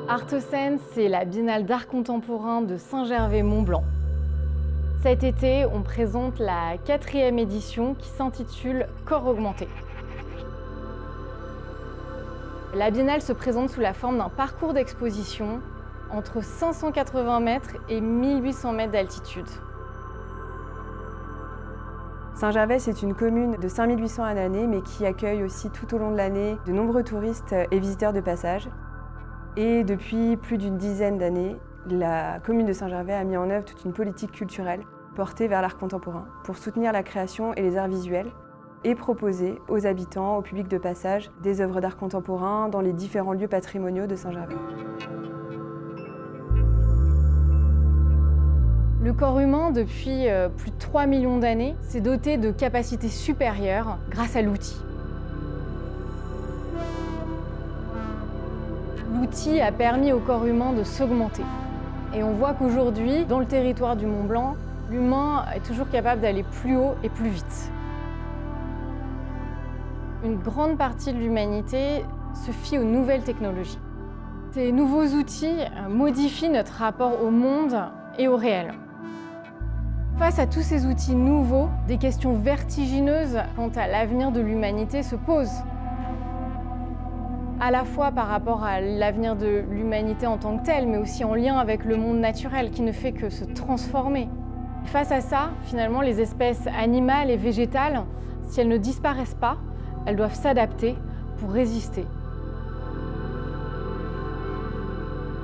Artocène, c'est la Biennale d'art contemporain de Saint-Gervais-Mont-Blanc. Cet été, on présente la 4e édition qui s'intitule Corps augmenté. La Biennale se présente sous la forme d'un parcours d'exposition entre 580 mètres et 1800 mètres d'altitude. Saint-Gervais, c'est une commune de 5800 à l'année, mais qui accueille aussi tout au long de l'année de nombreux touristes et visiteurs de passage. Et depuis plus d'une dizaine d'années, la commune de Saint-Gervais a mis en œuvre toute une politique culturelle portée vers l'art contemporain pour soutenir la création et les arts visuels et proposer aux habitants, au public de passage, des œuvres d'art contemporain dans les différents lieux patrimoniaux de Saint-Gervais. Le corps humain, depuis plus de 3 millions d'années, s'est doté de capacités supérieures grâce à l'outil. L'outil a permis au corps humain de s'augmenter. Et on voit qu'aujourd'hui, dans le territoire du Mont-Blanc, l'humain est toujours capable d'aller plus haut et plus vite. Une grande partie de l'humanité se fie aux nouvelles technologies. Ces nouveaux outils modifient notre rapport au monde et au réel. Face à tous ces outils nouveaux, des questions vertigineuses quant à l'avenir de l'humanité se posent. À la fois par rapport à l'avenir de l'humanité en tant que telle, mais aussi en lien avec le monde naturel qui ne fait que se transformer. Face à ça, finalement, les espèces animales et végétales, si elles ne disparaissent pas, elles doivent s'adapter pour résister.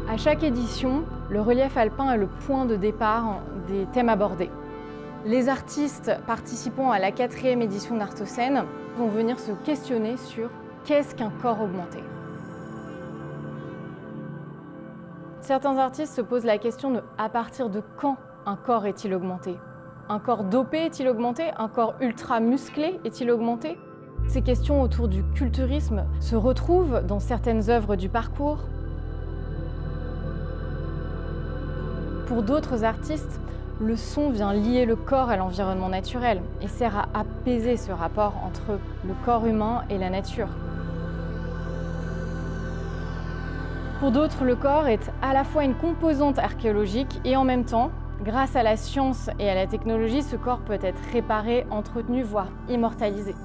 À chaque édition, le relief alpin est le point de départ des thèmes abordés. Les artistes participant à la 4e édition d'Artocène vont venir se questionner sur qu'est-ce qu'un corps augmenté. Certains artistes se posent la question de à partir de quand un corps est-il augmenté? Un corps dopé est-il augmenté? Un corps ultra musclé est-il augmenté? Ces questions autour du culturisme se retrouvent dans certaines œuvres du parcours. Pour d'autres artistes, le son vient lier le corps à l'environnement naturel et sert à apaiser ce rapport entre le corps humain et la nature. Pour d'autres, le corps est à la fois une composante archéologique et en même temps, grâce à la science et à la technologie, ce corps peut être réparé, entretenu, voire immortalisé.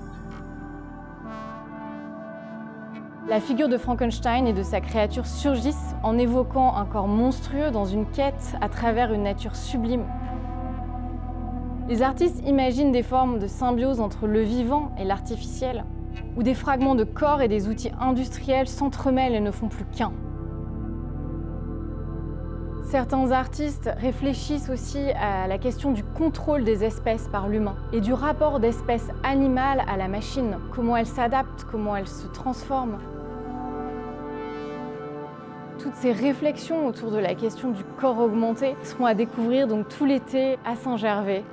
La figure de Frankenstein et de sa créature surgissent en évoquant un corps monstrueux dans une quête à travers une nature sublime. Les artistes imaginent des formes de symbiose entre le vivant et l'artificiel, où des fragments de corps et des outils industriels s'entremêlent et ne font plus qu'un. Certains artistes réfléchissent aussi à la question du contrôle des espèces par l'humain et du rapport d'espèces animales à la machine, comment elles s'adaptent, comment elles se transforment. Toutes ces réflexions autour de la question du corps augmenté seront à découvrir donc tout l'été à Saint-Gervais,